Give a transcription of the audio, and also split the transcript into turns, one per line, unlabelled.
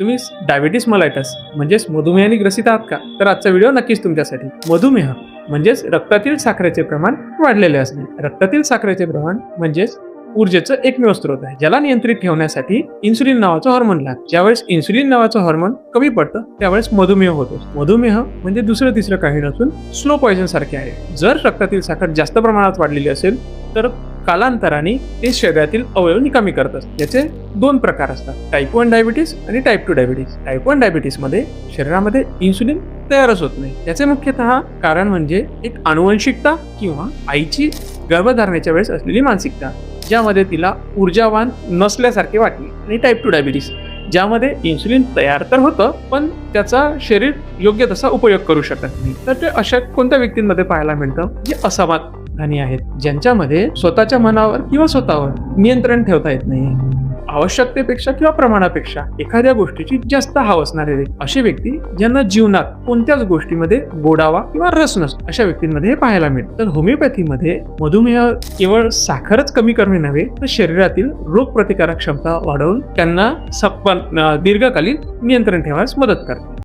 तुम्ही diabetes mellitus म्हणजेच मधुमेहाने ग्रसित आहात का? तर आजचा व्हिडिओ नक्कीच तुमच्यासाठी. मधुमेह म्हणजेच रक्तातील साखरेचे प्रमाण वाढलेले असणे. रक्तातील साखरेचे प्रमाण म्हणजेच ऊर्जेचं एकमेव स्रोत आहे, ज्याला नियंत्रित ठेवण्यासाठी इन्सुलिन नावाचं हॉर्मोन लागतं. ज्यावेळेस इन्सुलिन नावाचं हॉर्मोन कमी पडतं त्यावेळेस मधुमेह होतो. मधुमेह म्हणजे दुसरं तिसरं काही नसून स्लो पॉयझन सारखे आहे. जर रक्तातील साखर जास्त प्रमाणात वाढलेली असेल तर कालांतराने ते शरीरातील अवयव निकामी करत असतात. याचे दोन प्रकार असतात, टाईप 1 डायबिटीस आणि टाईप 2 डायबिटीस. टाईप 1 डायबिटीसमध्ये शरीरामध्ये इन्सुलिन तयारच होत नाही. याचे मुख्यतः कारण म्हणजे एक आनुवंशिकता किंवा आईची गर्भधारणेच्या वेळेस असलेली मानसिकता, ज्यामध्ये तिला ऊर्जावान नसल्यासारखे वाटले. आणि टाईप 2 डायबिटीस, ज्यामध्ये इन्सुलिन तयार तर होतं पण त्याचा शरीर योग्य तसा उपयोग करू शकत नाही. तर ते अशा कोणत्या व्यक्तींमध्ये पाहायला मिळतं जे असमाधानी आहेत, ज्यांच्यामध्ये स्वतःच्या मनावर किंवा स्वतःवर नियंत्रण ठेवता येत नाही. आवश्यकतेपेक्षा किंवा प्रमाणापेक्षा एखाद्या गोष्टीची जास्त हवस असणारे असे व्यक्ती, ज्यांना जीवनात कोणत्याच गोष्टीमध्ये गोडावा किंवा रस नसतो, अशा व्यक्तींमध्ये हे पाहायला मिळतं. तर होमिओपॅथीमध्ये मधुमेह केवळ साखरच कमी करणे नव्हे तर शरीरातील रोगप्रतिकारक क्षमता वाढवून त्यांना दीर्घकालीन नियंत्रण ठेवण्यास मदत करते.